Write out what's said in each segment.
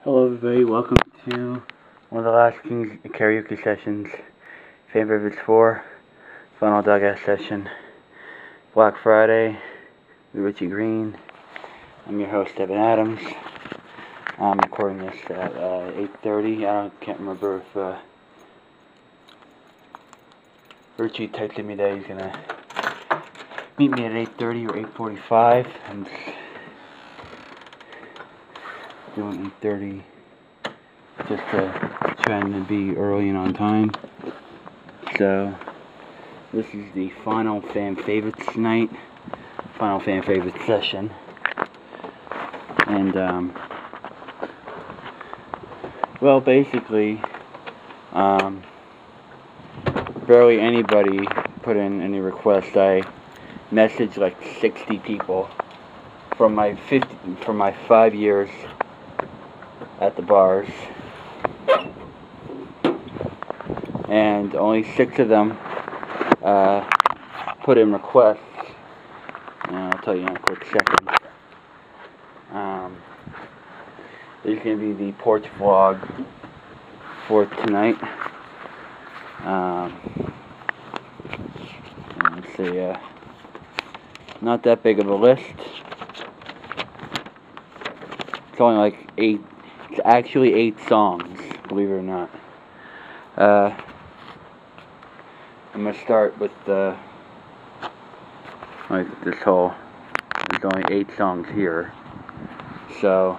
Hello everybody, welcome to one of the last Karaoke Sessions, Fan Favorites 4, Final Doghouse Session, Black Friday, with Richie Green. I'm your host, Evan Adams. I'm recording this at 8:30. I can't remember if Richie texted me that he's going to meet me at 8:30 or 8:45. I'm doing 8:30 just trying to be early and on time. So this is the final fan favorites night, final fan favorites session, and well, basically barely anybody put in any requests. I messaged like 60 people from my 5 years at the bars, and only 6 of them put in requests. And I'll tell you in a quick second. There's going to be the Porch vlog for tonight. Let's see, not that big of a list. It's only like 8. It's actually 8 songs, believe it or not. I'm gonna start with this whole. There's only 8 songs here, so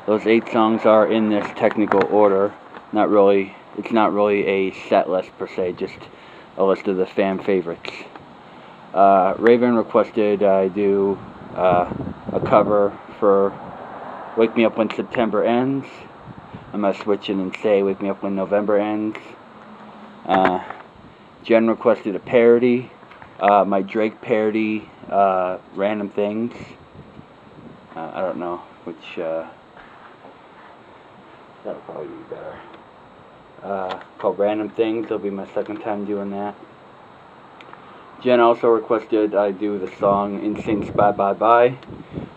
those 8 songs are in this technical order. Not really. It's not really a set list per se, just a list of the fan favorites. Raven requested I do a cover for Wake Me Up When September Ends. I'm going to switch in and say Wake Me Up When November Ends. Jen requested a parody, my Drake parody, Random Things. I don't know which, that'll probably be better. Called Random Things. It'll be my second time doing that. Jen also requested I do the song NSYNC's Bye Bye Bye,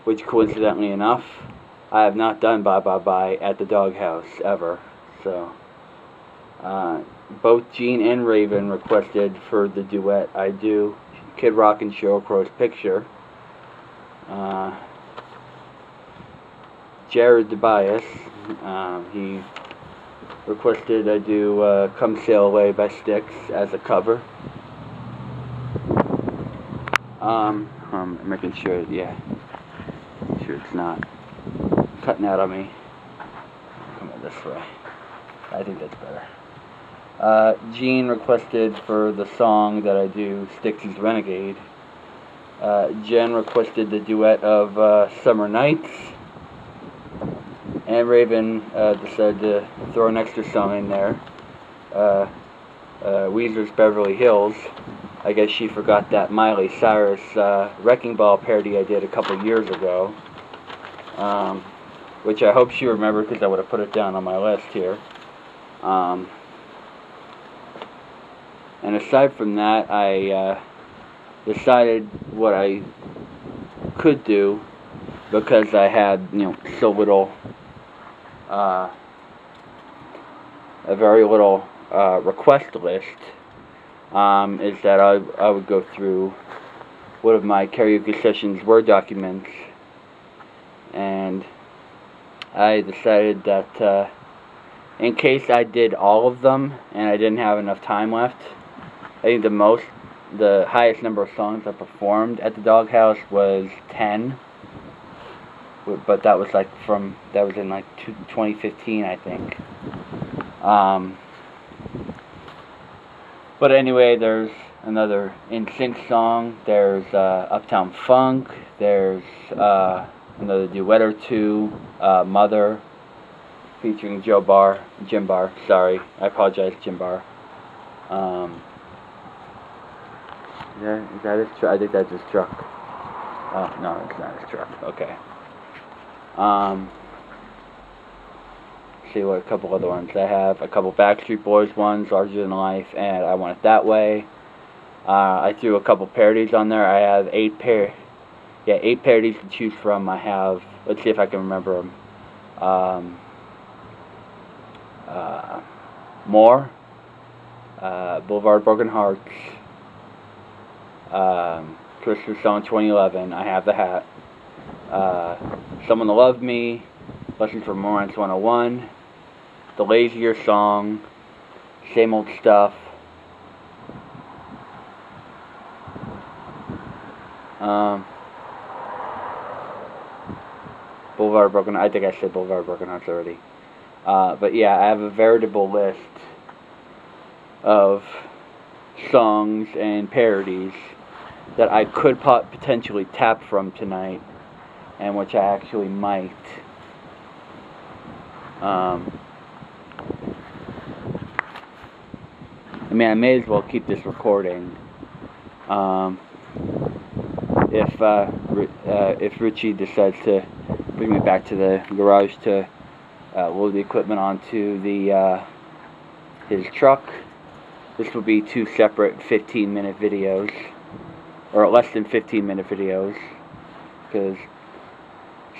which coincidentally enough, I have not done Bye Bye Bye at the Doghouse ever. So both Gene and Raven requested for the duet I do Kid Rock and Sheryl Crow's Picture. Jared Tobias, he requested I do Come Sail Away by Styx as a cover. I'm making sure, yeah, make sure it's not cutting out on me. Come on this way. I think that's better. Gene requested for the song that I do Styx's Renegade. Jen requested the duet of Summer Nights. And Raven decided to throw an extra song in there. Weezer's Beverly Hills. I guess she forgot that Miley Cyrus Wrecking Ball parody I did a couple years ago. Which I hope she remembered, because I would have put it down on my list here. And aside from that, I decided what I could do, because I had, so little, a very little request list, is that I would go through one of my Karaoke Sessions Word documents, and I decided that in case I did all of them and I didn't have enough time left, I think the highest number of songs I performed at the Doghouse was 10, but that was in like 2015, I think. But anyway, there's another NSYNC song, there's Uptown Funk, there's another duet or two, Mother, featuring Jim Barr, sorry, I apologize, Jim Barr. Is that his truck? I think that's his truck. Oh, no, it's not his truck, okay. See what a couple other ones I have. A couple Backstreet Boys ones, Larger Than Life, and I Want It That Way. I threw a couple parodies on there. I have 8 parodies to choose from. I have, let's see if I can remember them. More, Boulevard of Broken Hearts, Christmas Song 2011, I Have the Hat, Someone to Love Me, Lessons from Romance 101, The Lazier Song, Same Old Stuff, Boulevard of Broken, I think I said Boulevard of Broken Hearts already. But yeah, I have a veritable list of songs and parodies that I could potentially tap from tonight, and which I actually might. I mean, I may as well keep this recording. If Richie decides to bring me back to the garage to load the equipment onto his truck, this will be 2 separate 15-minute videos, or less than 15-minute videos, because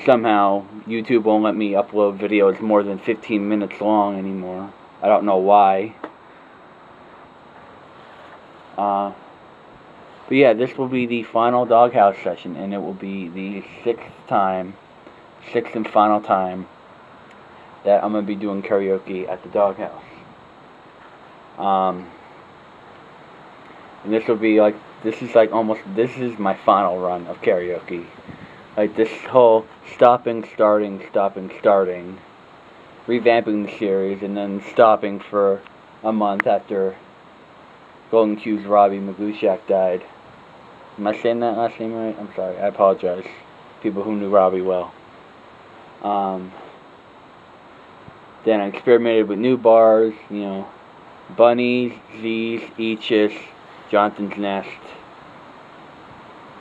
somehow YouTube won't let me upload videos more than 15 minutes long anymore. I don't know why. But yeah, this will be the final Doghouse session, and it will be the 6th and final time that I'm going to be doing karaoke at the Doghouse. And this will be like, this is my final run of karaoke. Like, this whole stopping, starting, revamping the series, and then stopping for a month after Golden Q's Robbie Magushak died. Am I saying that last name right? I'm sorry, I apologize. People who knew Robbie well. Then I experimented with new bars, you know, Bunnies, Z's, Eachus, Jonathan's Nest.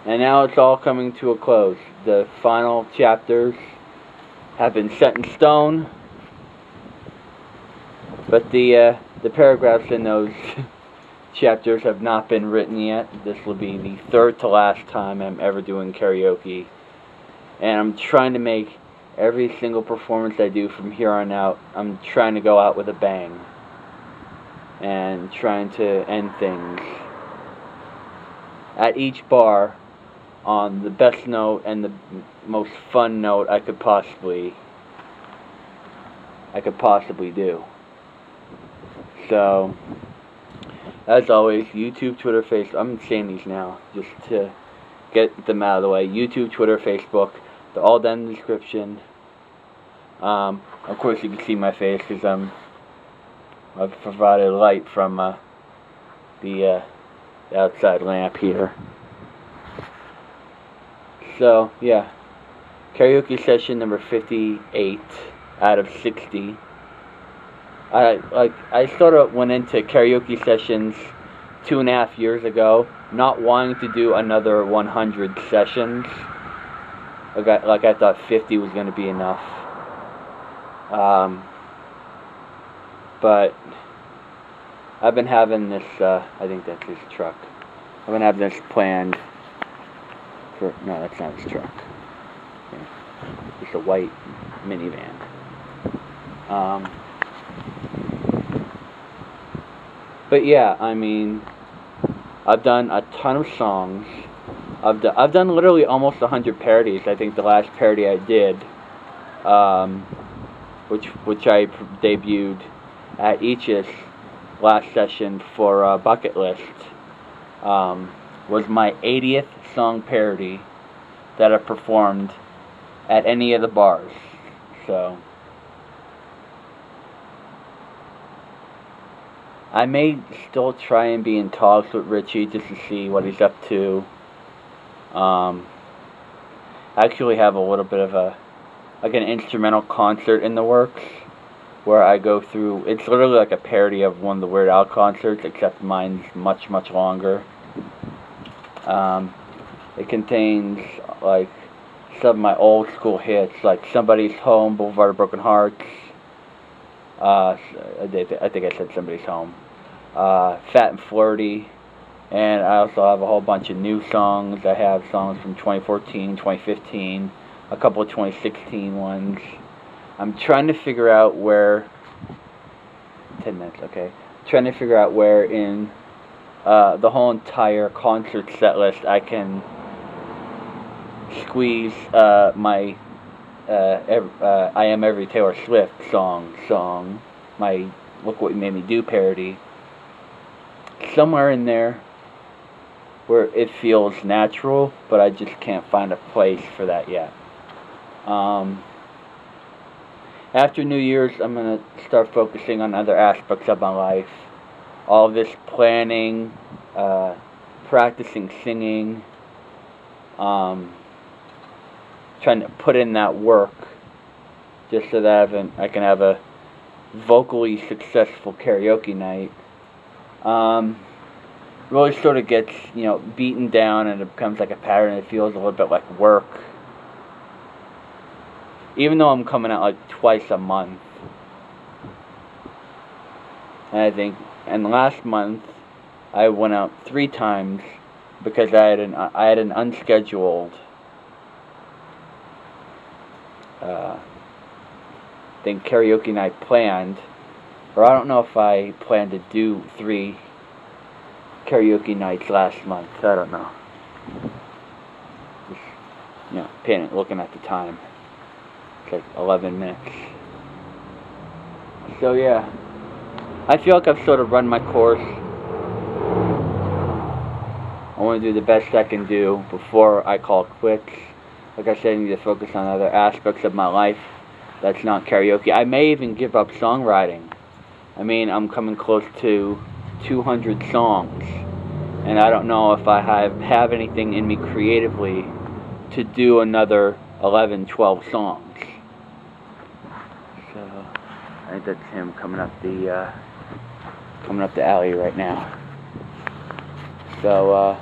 And now it's all coming to a close. The final chapters have been set in stone, but the paragraphs in those chapters have not been written yet. This will be the 3rd to last time I'm ever doing karaoke, and I'm trying to make every single performance I do from here on out, I'm trying to go out with a bang, and trying to end things at each bar on the best note and the most fun note I could possibly do. So, as always, YouTube, Twitter, Facebook, I'm saying these now just to get them out of the way. YouTube, Twitter, Facebook, they're all down in the description. Of course you can see my face because I've provided light from the outside lamp here. So, yeah, karaoke session number 58 out of 60. I sort of went into karaoke sessions 2.5 years ago, not wanting to do another 100 sessions. Like I thought 50 was going to be enough. But I've been having this, I think that's his truck. I've been having this planned for, no, that's not his truck. Okay. It's a white minivan. But yeah, I mean, I've done a ton of songs. I've done literally almost 100 parodies. I think the last parody I did, which I debuted at Each's last session for Bucket List, was my 80th song parody that I performed at any of the bars. So I may still try and be in talks with Richie just to see what he's up to. I actually have a little bit of an instrumental concert in the works where I go through, it's literally like a parody of one of the Weird Al concerts, except mine's much, much longer. It contains like some of my old school hits, like Somebody's Home, Boulevard of Broken Hearts, I think I said Somebody's Home, Fat and Flirty, and I also have a whole bunch of new songs. I have songs from 2014, 2015, a couple of 2016 ones. I'm trying to figure out where 10 minutes, okay. Trying to figure out where in the whole entire concert set list I can squeeze my I Am Every Taylor Swift song, my Look What You Made Me Do parody, somewhere in there where it feels natural, but I just can't find a place for that yet. After New Year's, I'm going to start focusing on other aspects of my life. All this planning, practicing singing, trying to put in that work just so that I can have a vocally successful karaoke night. Really sort of gets, beaten down, and it becomes like a pattern. It feels a little bit like work. Even though I'm coming out like twice a month. And I think, and last month I went out 3 times because I had an unscheduled karaoke night planned, or I don't know if I planned to do 3 karaoke nights last month. I don't know. Just, looking at the time. It's like 11 minutes. So yeah, I feel like I've sort of run my course. I want to do the best I can do before I call quits. Like I said, I need to focus on other aspects of my life that's not karaoke. I may even give up songwriting. I mean, I'm coming close to 200 songs, and I don't know if I have anything in me creatively to do another 11, 12 songs. So I think that's him coming up the alley right now. So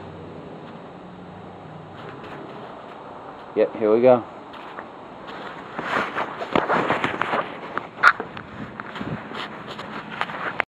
yep, here we go.